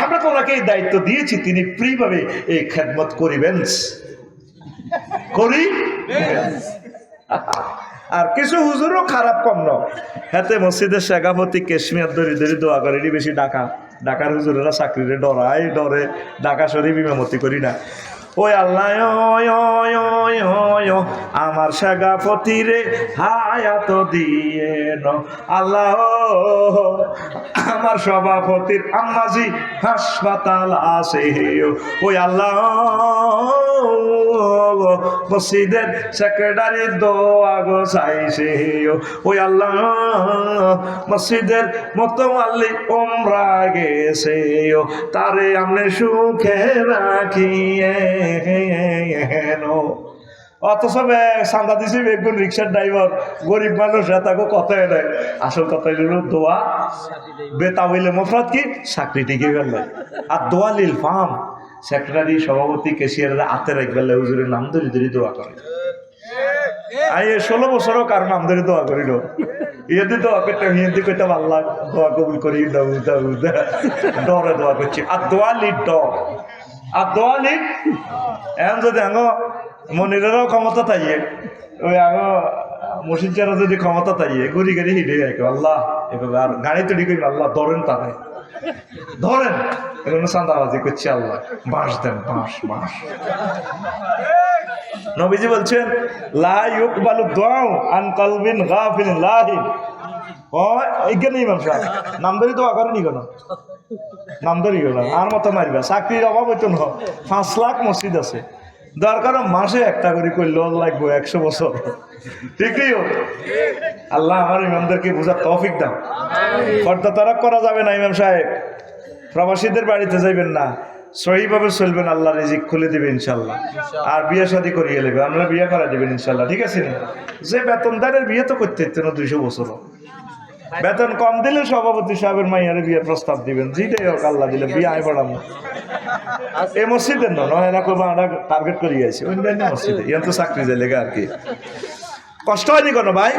আমরা তো ওনাকে এই দায়িত্ব দিয়েছি তিনি ফ্রি ভাবে এই খেদমত করিবেন করি আর কিছু হুজুরও খারাপ কম নয় হাতে মসজিদের শেখাপতি কাশ্মীর ধরি ধরি দোয়া করে বেশি ঢাকার হুজুরেরা চাকরিরে ডরাই ডরে ঢাকা শরীফ ইমামতি করি না ওই আল্লাহ আমার শেখাপতি রে হায়াত দিয়ে আল্লাহ আমার সভাপতির আম্মাজি হাসপাতাল আছে ওই আল্লাহ মসজিদের সেক্রেটারি দোয়া গো চাইছে ওই আল্লাহ মসজিদের মতোয়াল্লি উমরা গেছে তারে আমনে সুখে রাখিয়ে অথচ চান্দা দিছি বেগুন রিক্সার ড্রাইভার গরিব মানুষ তাকে কথাই নেয় আসল কথা হইল দোয়া বেতা হইলে মফরাত কি চাকরি টিকে গেল আর দোয়া লিল ফাম সেক্রেটারি সভাপতি কেশিয়াররা হাতে রাখবে হুজুরের নাম ধরে ধরে দোয়া করে আই 16 বছরও কারো নাম ধরে দোয়া করিল ইয়েদি দোয়া করতে হিন্দি কইতে আল্লাহ দোয়া কবুল করি ডরে দোয়া করছি আর দোয়া লিড ডর আর দোয়া লিড এখন যদি আঙ মনিরেরও ক্ষমতা তাইয়ে ওই আঙ মসজিদারও যদি ক্ষমতা তাইয়ে ঘুরি ঘুরি হিডে আল্লাহ এভাবে আর গাড়ি তৈরি করি আল্লাহ ধরেন তাকে ধরেন এগুলো চাঁদাবাজি করছে আল্লাহ বাঁশ দেন বাঁশ বাঁশ নবীজি বলছেন লা ইউকবালু দুআউ আন কলবিন গাফিলিন লাহিন ও এখানে ইমাম সাহেব নাম ধরে দোয়া করেনি কেন নাম ধরি গেল আর মতো মারিবা চাকরির অভাব হইতো না 5 লাখ মসজিদ আছে দরকার মাসে একটা করে করলে লাগবে 100 বছর ঠিকই আল্লাহ আমার ইমামদেরকে বোঝার তৌফিক দাও পর্দা তরক করা যাবে না ইমাম সাহেব প্রবাসীদের বাড়িতে যাইবেন না সহিভাবে চলবেন আল্লাহ রিজিক খুলে দিবে ইনশাল্লাহ আর বিয়ে শাদী করিয়ে নেবে আমরা বিয়ে করা দেবেন ইনশাল্লাহ ঠিক আছে না যে বেতনদারের বিয়ে তো করতে হতো না 200 বছর বেতন কম দিলে সভাপতি সাহেবের মাইয়ার বিয়ের প্রস্তাব দিবেন, যেটাই হোক আল্লাহ দিলে বিয়ে আয় বাড়াবো। এই মসজিদের নয় এরকম আমরা টার্গেট করে গেছি অন্যান্য মসজিদে, ইয়ান তো চাকরি যায় লেগে আর কি। কষ্ট হয়নি কোনো ভাই?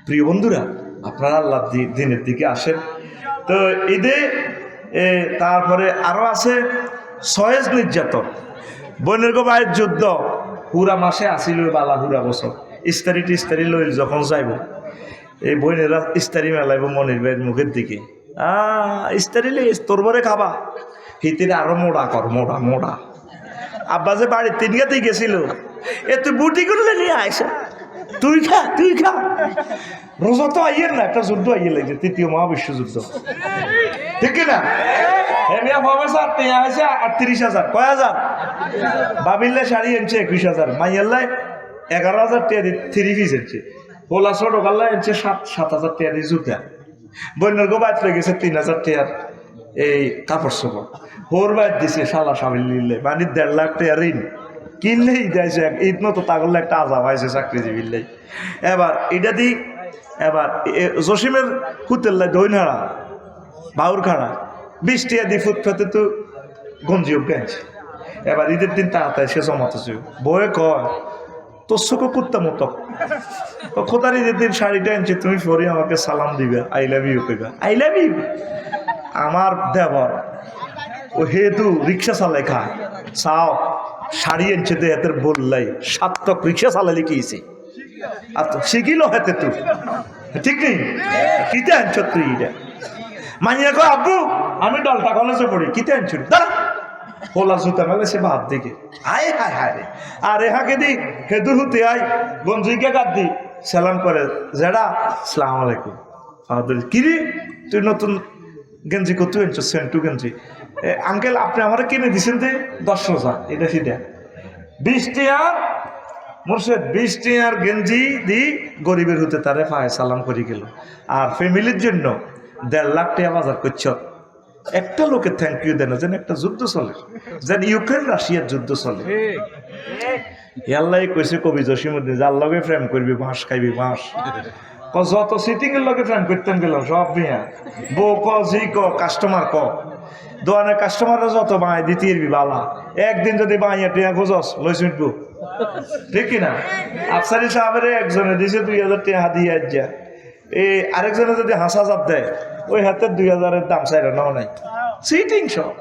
প্রিয় বন্ধুরা, আপনারা আল্লাহ দিনের দিকে আসেন। তো ঈদে তারপরে আরো আছে সয়েজ নির্যাতন, বোনের গো ভাইয়ের যুদ্ধ, পুরা মাসে আসিল বালা পুরা বছর ইস্তারি লইল যখন যাইব এই বোনেরা ইস্তারি মেলাইব মনির ভাইয়ের মুখের দিকে, ইস্তারি লে তোর বরে খাবা, হিতিরে আরো মোড়া কর, মোড়া মোড়া। আব্বা যে বাড়ির তিনগাতেই গেছিল, এ তুই বুটি করলে নিয়ে আয়সা, তুই খা তুই খা। রোজা তো আইয়ের না, একটা যুদ্ধ আইয়ে লাগছে, তৃতীয় মহাবিশ্ব যুদ্ধ, ঠিক কিনা? এমিয়া ভাবে স্যার টিয়া হয়েছে 38,000, কয় হাজার? বাবিল্লে শাড়ি এনছে 21,000, মাইয়াল্লায় 11,000 টিয়া দিয়ে 3 পিস এনছে, হোলা ছোট গাল্লা এনছে 7,000 টিয়া দিয়ে জুতা, বন্যার গো বাইত লেগেছে 3,000 টিয়ার এই কাপড় চোপড়, হোর বাইত দিছে শালা সাবিল্লিল্লে, মানে 1.5 লাখ টিয়া ঋণ কিনলেই যাইছে। ঈদ মতো তাগলে একটা আজাব হয়েছে চাকরিজীবীর। এবার এটা দিই, এবার জসিমের ফুতেল্লাই দৈনাড়া বাউর খাড়া 20 টিয়া দি ফুটফাতে তো গঞ্জি অজ্ঞানছে। এবার ঈদের দিন তাড়াতাড়ি সে জমাতেছে, বয়ে কয় তোর চোখে কুত্তা মতো খোদার ঈদের দিন শাড়িটা আনছে, তুমি পরে আমাকে সালাম দিবে, আই লাভ ইউ কইবা, আই লাভ ইউ। আমার দেবর ও হেতু রিক্সা চালাই খায়, চাও শাড়ি আনছে তো এতের বললাই সার্থক রিক্সা চালালে কিছে আচ্ছা শিখিল হাতে তুই, ঠিক নেই? কিতে আনছ তুই? এটা মাইয়া কো আব্বু আমি ডলটা কলেজে পড়ি, কিতে আনছ? দাঁড়া হোলা জুতা মেলে সে ভাব দিকে, আয় হায় হায় রে। আর এহাকে দি হেদু হুতে আয় গঞ্জিকে গাদ দি সালাম করে, জেডা সালাম আলাইকুম। কিরে তুই নতুন গেঞ্জি কত আনছ? সেন্টু গেঞ্জি। আঙ্কেল আপনি আমার কিনে দিছেন যে 10,000, এটা সেটা 20 টিয়ার মুর্শেদ 20 টিয়ার গেঞ্জি দি গরিবের হতে তারে পায়ে সালাম করে গেল। আর ফ্যামিলির জন্য 1.5 লাখ টাকা বাজার করছ। একটা লোকের থ্যাংক ইউ দেন, যেন একটা যুদ্ধ চলে, যেন ইউক্রেন রাশিয়ার যুদ্ধ চলে। আল্লাহ কইছে কবি জসিমুদ্দিন, যার লগে প্রেম করবি বাঁশ খাইবি বাঁশ। যত সিটিং এর লগে প্রেম করতেন গেলাম সব মিয়া বউ ক জি ক কাস্টমার ক দোয়ানের কাস্টমাররা যত বাঁয় দিতে বালা, একদিন যদি বাঁইয়া টিয়া খোঁজস লইস মিটবো, ঠিক কিনা? আফসারি সাহেবের একজনে দিছে 2,000 টাকা দিয়ে যা, এই আরেকজনে যদি হাসা চাপ দেয় ওই হাতের 2,000-এর দাম চাইরা নাও নাই, সিটিং সব।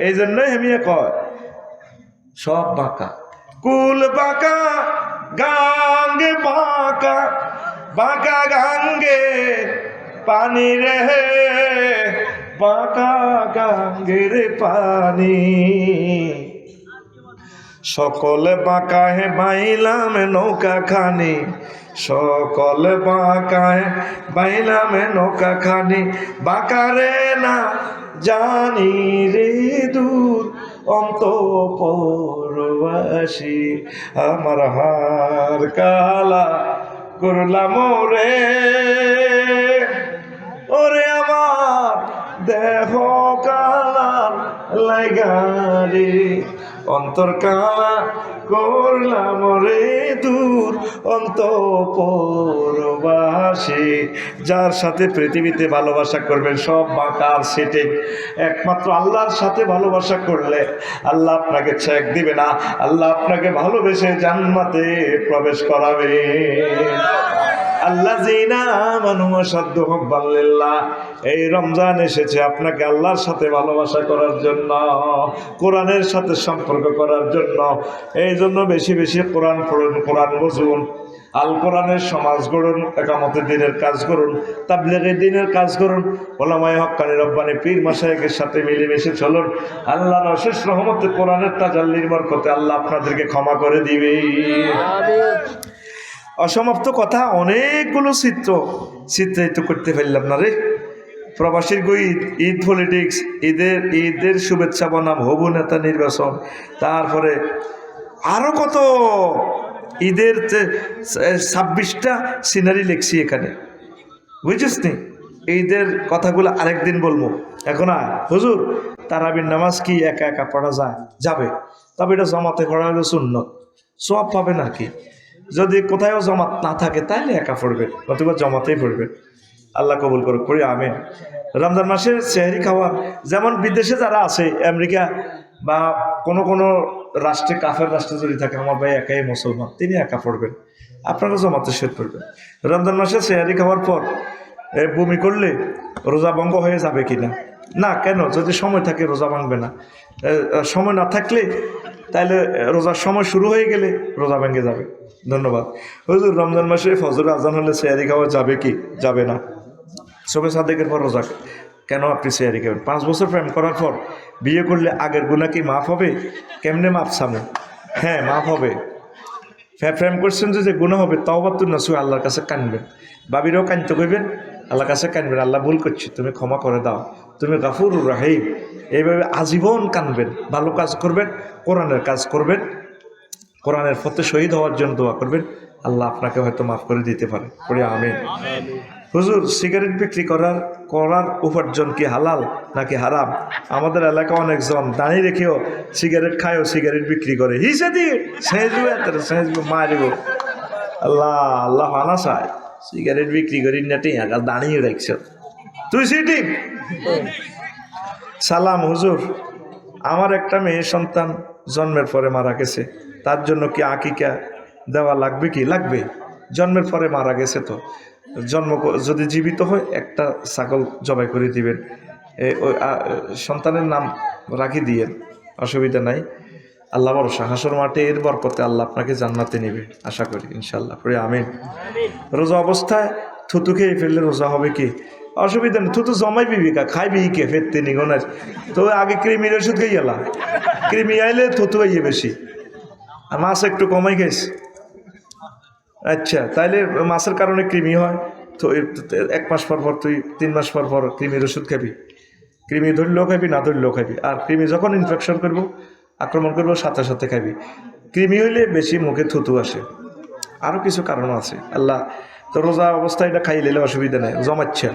এই জন্যই হেমিয়ে কয় সব বাঁকা, কুল বাঁকা গাঙ্গে বাঁকা, বাঁকা গাঙ্গে পানি রে, বাঁকা গাঙ্গের পানি। সকলে বাঁকা হে বাইলাম নৌকা খানি, সকলে বাঁকা হে বাইলাম নৌকা খানি, বাঁকা রে না জানি রে দূর অন্তঃপুরবাসী, আমার হার কালা করলাম রে, ওরে আমার দেহ কালার লাগারে, অন্তর কালা করলাম রে দূর অন্তঃপুরবাসী। যার সাথে পৃথিবীতে ভালোবাসা করবেন সব বাঁকার সেটে, একমাত্র আল্লাহর সাথে ভালোবাসা করলে আল্লাহ আপনাকে ছেক দিবে না, আল্লাহ আপনাকে ভালোবেসে জান্নাতে প্রবেশ করাবে। আল্লাহ এই রমজান এসেছে আপনাকে আল্লাহর সাথে ভালোবাসা করার জন্য, কোরআনের সাথে সম্পর্ক করার জন্য। এই জন্য বেশি বেশি কোরআন পড়ুন, কোরআন বুঝুন, আল কোরআনের সমাজ গড়ুন, একামতের দিনের কাজ করুন, তাবলীগের দিনের কাজ করুন, ওলামায়ে হক্কানি রব্বানি পীর মাশায়েখের সাথে মিলেমিশে চলুন। আল্লাহর অশেষ রহমতে কোরআনের তাজাল্লির বরকতে আল্লাহ আপনাদেরকে ক্ষমা করে দিবে। অসমাপ্ত কথা অনেকগুলো চিত্রায়িত করতে পারলাম না রে। প্রবাসীর ঈদ, ঈদ পলিটিক্স, ঈদের শুভেচ্ছা বনাম হবু নেতা নির্বাচন, তারপরে আরো কত ঈদের 26টা সিনারি লিখছি এখানে, বুঝছিস নি? ঈদের কথাগুলো আরেকদিন বলবো। এখন হুজুর তারাবির নামাজ কি একা একা পড়া যাবে, তবে এটা জমাতে পড়া হলে সুন্নত, সওয়াব পাবেন আর কি। যদি কোথাও জমাত না থাকে তাহলে একা পড়বেন, অথবা জমাতেই পড়বেন। আল্লাহ কবুল করুক, পড়ি আমিন। রমজান মাসে সেহরি খাওয়া, যেমন বিদেশে যারা আছে আমেরিকা বা কোনো রাষ্ট্রে, কাফের রাষ্ট্রে যদি থাকে, আমার ভাই একাই মুসলমান, তিনি একা পড়বেন, আপনারা জমাতের সহিত পড়বেন। রমজান মাসে সেহরি খাওয়ার পর বমি করলে রোজা ভঙ্গ হয়ে যাবে কিনা? না, কেন? যদি সময় থাকে রোজা ভাঙবে না, সময় না থাকলে তাহলে রোজার সময় শুরু হয়ে গেলে রোজা ভেঙে যাবে। ধন্যবাদ। হুজুর, রমজান মাসে ফজর আজান হলে সেহরি খাওয়া যাবে কি যাবে না? শবে সাদেকের পর রোজা কেন আপনি সেহরি খাবেন? 5 বছর প্রেম করার পর বিয়ে করলে আগের গুনাহ কি মাফ হবে? কেমনে মাফ সামনে? হ্যাঁ, মাফ হবে। প্রেম করছেন যে গুনাহ হবে, তাওবাতুন নাসুহ, আল্লাহর কাছে কানবেন। বাবিরও কানতে কইবেন, আল্লাহর কাছে কানবেন, আল্লাহ ভুল করছি, তুমি ক্ষমা করে দাও, তুমি গাফুরুর রাহিম। এইভাবে আজীবন কানবেন, ভালো কাজ করবেন, কোরআনের কাজ করবেন, কোরআনের পথে শহীদ হওয়ার জন্য দোয়া করবেন, আল্লাহ আপনাকে হয়তো মাফ করে দিতে পারে। পড়ি আমিন। হুজুর, সিগারেট বিক্রি করার উপার্জন কি হালাল নাকি হারাম? আমাদের এলাকা অনেকজন দাঁড়িয়ে রেখেও সিগারেট খায়ও সিগারেট বিক্রি করে, হিসে দিয়ে মারিব। আল্লাহ আল্লাহ হানা চায়, সিগারেট বিক্রি করি না টিয়া দাঁড়িয়ে রাখছ তুই সিটি। সালাম হুজুর, আমার একটা মেয়ে সন্তান জন্মের পরে মারা গেছে, তার জন্য কি আকিকা দেওয়া লাগবে কি? লাগবে। জন্মের পরে মারা গেছে তো, যদি জীবিত হয় একটা ছাগল জবাই করে দিবেন, ওই সন্তানের নাম রাখি দিয়েন, অসুবিধা নাই। আল্লাহ ভরসা, হাসর মাঠে এর বরকতে আল্লাহ আপনাকে জান্নাতে নেবে, আশা করি ইনশাল্লাহ। পড়ে আমিন। রোজা অবস্থায় থুতু খেয়ে ফেললে রোজা হবে কি? অসুবিধা নেই, থুতু জমাই বিবিকা খাইবি কে ফেরতে নিগোনার তো আগে কৃমির ওষুধ খেয়ে গেলা, কৃমি আইলে থুতু আইয়ে বেশি, আর মাছ একটু কমাই খাইছে। আচ্ছা, তাইলে মাছের কারণে কৃমি হয় তো 1 মাস পর তুই 3 মাস পর কৃমির ওষুধ খাবি, কৃমি ধরলেও খাবি, না ধরলেও খাবি। আর কৃমি যখন ইনফেকশন করবো, আক্রমণ করবো, সাথে সাথে খাবি। কৃমি হইলে বেশি মুখে থুতু আসে, আরও কিছু কারণ আছে। আল্লাহ তো রোজা অবস্থায় এটা খাই নিলে অসুবিধা নেই, জমাচ্ছে।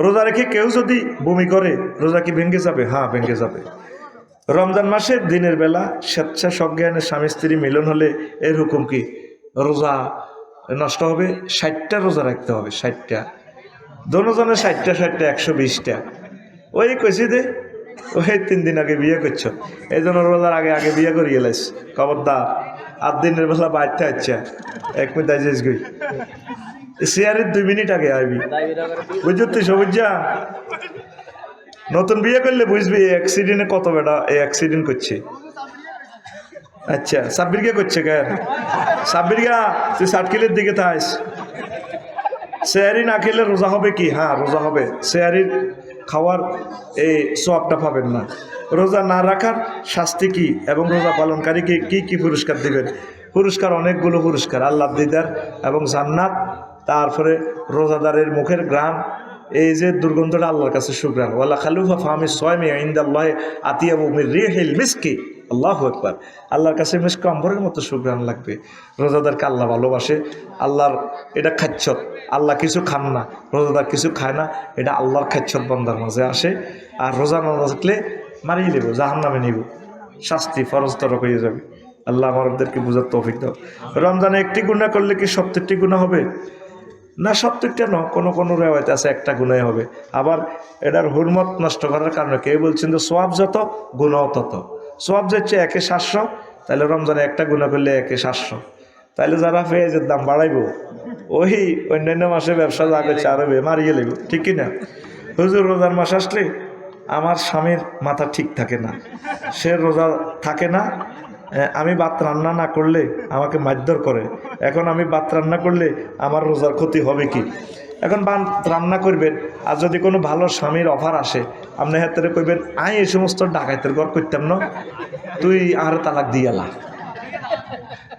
রোজা রেখে কেউ যদি বমি করে রোজা কি ভেঙে যাবে? হ্যাঁ, ভেঙে যাবে। রমজান মাসের দিনের বেলা স্বেচ্ছা সজ্ঞানে স্বামী স্ত্রী মিলন হলে এর হুকুম কি? রোজা নষ্ট হবে। 60টা রোজা রাখতে হবে, 60টা, দোনোজনে 60টা 120টা। ওই কইছি দে, ওই 3 দিন আগে বিয়ে করছো, এই জন্য রোজার আগে বিয়ে করিয়ে লাইস। খবরদার, 8 দিনের বেলা বাড়তে হচ্ছে 1 মিনিট আইজিস গই শেয়ারের 2 মিনিট আগে আইবি, বুঝলি? সবুজা নতুন বিয়ে করলে বুঝবি অ্যাক্সিডেন্টে কত বেটা এই অ্যাক্সিডেন্ট করছে। আচ্ছা, সাব্বির কে করছে কে? সাব্বির গা, তুই 60 কিলোর দিকে থাইস। সেহারি না খেলে রোজা হবে কি? হ্যাঁ, রোজা হবে। সেহারির খাওয়ার এই সোয়াবটা পাবেন না। রোজা না রাখার শাস্তি কি এবং রোজা পালনকারীকে কি পুরস্কার দিবেন? পুরস্কার অনেকগুলো পুরস্কার, আল্লাহ দিদার এবং জান্নাত। তারপরে রোজাদারের মুখের গ্রাম, এই যে দুর্গন্ধটা আল্লাহর কাছে সুগ্রাণ। ওয়ালা খালুফা ফাহামি সোয়ামি ইনদাল্লাহি আতিয়াবু মির রিহিল মিসকি। আল্লাহু আকবার। আল্লাহর কাছে মিস্ক আম্বরের মতো সুগ্রাণ লাগবে। রোজাদারকে আল্লাহ ভালোবাসে। আল্লাহর এটা খাচ্ছত, আল্লাহ কিছু খান না, রোজাদার কিছু খায় না, এটা আল্লাহর খাচ্ছত বান্দার মাঝে আসে। আর রোজা না রাখলে মারিয়ে নেব, জাহান্নামে নিব, শাস্তি ফরজ তরক হয়ে যাবে। আল্লাহ আমাদেরকে বুঝার তৌফিক দাও। রমজানে একটি গুনাহ করলে কি 70টি গুনাহ হবে? না, 70টা না, কোনো রেওয়ায়ত আছে একটা গুনাহ হবে। আবার এটার হুরমত নষ্ট করার কারণে কেউ বলছেন যে সোয়াব যত গুনাহ তত। সোয়াব যাচ্ছে 1 700, তাহলে রমজানে একটা গুনাহ করলে 1 700, তাহলে যারা পেঁয়াজের দাম বাড়াইব ওই অন্যান্য মাসে ব্যবসা আগে চারবে মারিয়ে নেব, ঠিক কিনা? হুজুর, রোজার মাস আসলে আমার স্বামীর মাথা ঠিক থাকে না, সে রোজা থাকে না, আমি ভাত রান্না না করলে আমাকে মারধর করে। এখন আমি ভাত রান্না করলে আমার রোজার ক্ষতি হবে কি? এখন ভাত রান্না করবেন, আর যদি কোনো ভালো স্বামীর অফার আসে, আপনি হাতে কইবেন আই এই সমস্ত ডাকাইতের ঘর করতাম না, তুই আর তালাক দিয়ালা,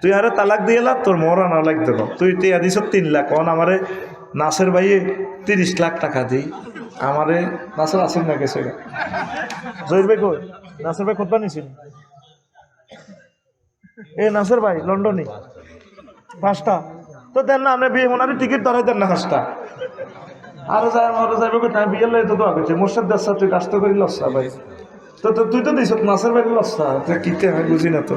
তুই আরে তালাক দিয়েলা, তোর মরা না লাগতো না, তুই টিয়া দিস 3 লাখ। কন আমারে নাসের ভাইয়ে 30 লাখ টাকা দিই, আমারে নাসের আসেন না গেছে জহির ভাই কই? নাসের ভাই খোঁজবা নিছিল এ নাসের ভাই লন্ডনে 5টা তো দেন না, আপনি বিয়ে মনে টিকিট ধরাই দেন না 5টা। আরো যাইবে কোথায় বিয়ে লই তো দোয়া করছে মোর্শেদ দাসা, তুই কাজ তো করি লসা ভাই, তো তুই তো দিস নাসের ভাই লসা, কিতে আমি বুঝি না তো।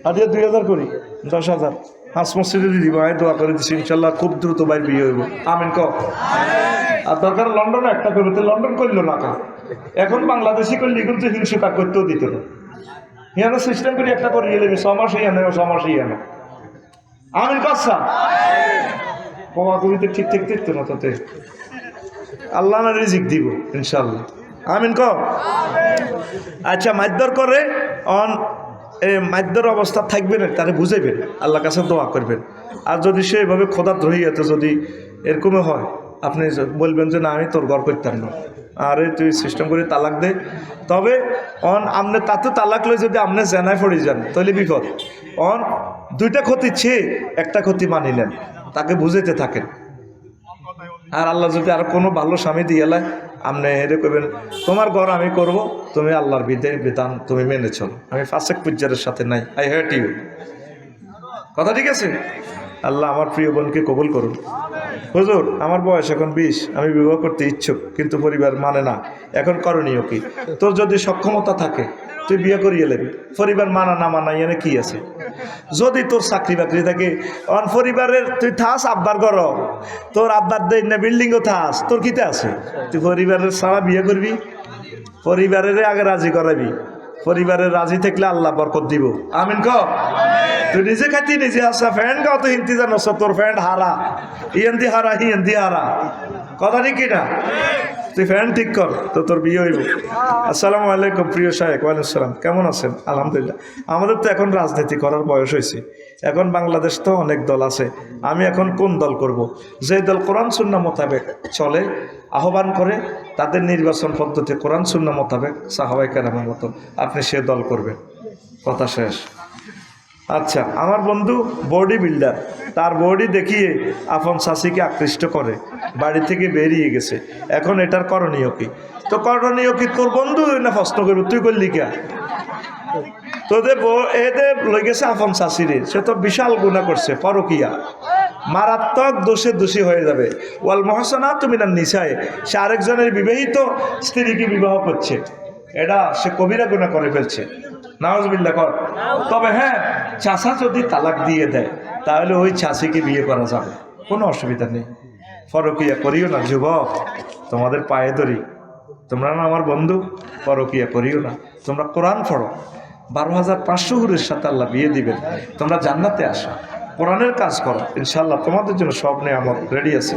আজ 2000 করি 10,000 হাঁস মসজিদে দিব, আমি দোয়া করে দিচ্ছি ইনশাল্লাহ খুব দ্রুত বাইর বিয়ে হইব। আমিন ক। আর দরকার লন্ডনে একটা করতে, লন্ডন করলো না কা, এখন বাংলাদেশি করলে কিন্তু হিংসুকা করতেও দিত না। ইয়ানো সিস্টেম করে একটা করে গেলে 6 মাস ইয়ানো 6 মাস ইয়ানো। আমিন কাসা বাবা কবিতে ঠিক ঠিক দেখতে না তোতে আল্লাহ না রিজিক দিব ইনশাল্লাহ। আমিন ক। আচ্ছা মাইদ্দর করে অন মাইদ্যর অবস্থা থাকবেন, তারে বুঝাইবেন, আল্লাহর কাছে দোয়া করবেন। আর যদি সে এভাবে খোদাদ্রোহী এত যদি এরকমই হয়, আপনি বলবেন যে না আমি তোর ঘর করতাম না, আরে তুই সিস্টেম করে তালাক দে। তবে অন আপনি তাতে তালাক লই যদি আপনি জেনায় পড়ে যান তাহলে বিপদ। অন দুইটা ক্ষতি চেয়ে একটা ক্ষতি মানিলেন, তাকে বুঝাইতে থাকেন। আর আল্লাহ যদি আর কোনো ভালো স্বামী দিয়ে এলাই, আপনি হেরে করবেন তোমার ঘর আমি করব, তুমি আল্লাহর বিধান তুমি মেনে চলো, আমি ফাসেক পুজ্জারের সাথে নাই, আই হেট ইউ। কথা ঠিক আছে? আল্লাহ আমার প্রিয় বোনকে কবুল করুন। হুজুর আমার বয়স এখন 20, আমি বিবাহ করতে ইচ্ছুক কিন্তু পরিবার মানে না, এখন করণীয় কি? তোর যদি সক্ষমতা থাকে তুই বিয়ে করিয়ে নেবি, পরিবার মানা না মানা এনে কি আছে? যদি তোর চাকরি বাকরি থাকে অন পরিবারের তুই থাস আব্বার ঘর, তোর আব্বার দেয় না বিল্ডিংও থাস, তোর কিতে আছে? তুই পরিবারের সারা বিয়ে করবি, পরিবারের আগে রাজি করাবি, পরিবারের রাজি থাকলে আল্লাহ বরকত দিব। আমিন ক। তুই নিজে খাইতি নিজে আসা ফ্যান্ড গাও তো হিন্দি জানো, তোর ফ্যান্ড হারা ইয়েন্দি হারা হিন্দি হারা, কথা ঠিক কিনা? তুই ফ্যান ঠিক কর তো তোর বিয়ে হইব। আসসালামু আলাইকুম প্রিয় শায়েক। ওয়ালাইকুম আসসালাম, কেমন আছেন? আলহামদুলিল্লাহ। আমাদের তো এখন রাজনীতি করার বয়স হয়েছে, এখন বাংলাদেশ তো অনেক দল আছে, আমি এখন কোন দল করব? যে দল কোরআন সুন্নাহ মোতাবেক চলে, আহ্বান করে তাদের নির্বাচন পদ্ধতি কোরআন সুন্নাহ মোতাবেক সাহাবায়ে কেরামের মতো, আপনি সে দল করবেন। কথা শেষ। আচ্ছা আমার বন্ধু বডি বিল্ডার, তার বডি দেখিয়ে আপন শাশিকে আকৃষ্ট করে, বাড়ি থেকে বেরিয়ে গেছে, এখন এটার করণীয় কি? তো করণীয় কি তোর বন্ধু না প্রশ্ন করবি, তুই করলি কে? তোদের এদের লই গেছে আপন শাশিরে, সে তো বিশাল গুনাহ করছে, পরকিয়া, মারাত্মক দোষে দোষী হয়ে যাবে। ওয়াল মুহসানাতু মিনান নিসায়ে, সে আরেকজনের বিবাহিত স্ত্রীকে বিবাহ করছে, এটা সে কবিরা গুনাহ করে ফেলছে। নাউজুবিল্লাহ কর। তবে হ্যাঁ, চাচা যদি তালাক দিয়ে দেয় তাহলে ওই চাচিকে বিয়ে করা যাবে, কোনো অসুবিধা নেই। পরকিয়া করিও না যুবক, তোমাদের পায়ে ধরি, তোমরা না আমার বন্ধু, পরকিয়া করিও না। তোমরা কোরআন পড়ো, 12,500 হুরের সাথে আল্লাহ বিয়ে দিবেন, তোমরা জান্নাতে আসো, কোরআনের কাজ করো, ইনশাআল্লাহ তোমাদের জন্য সব নিয়ামত রেডি আছে।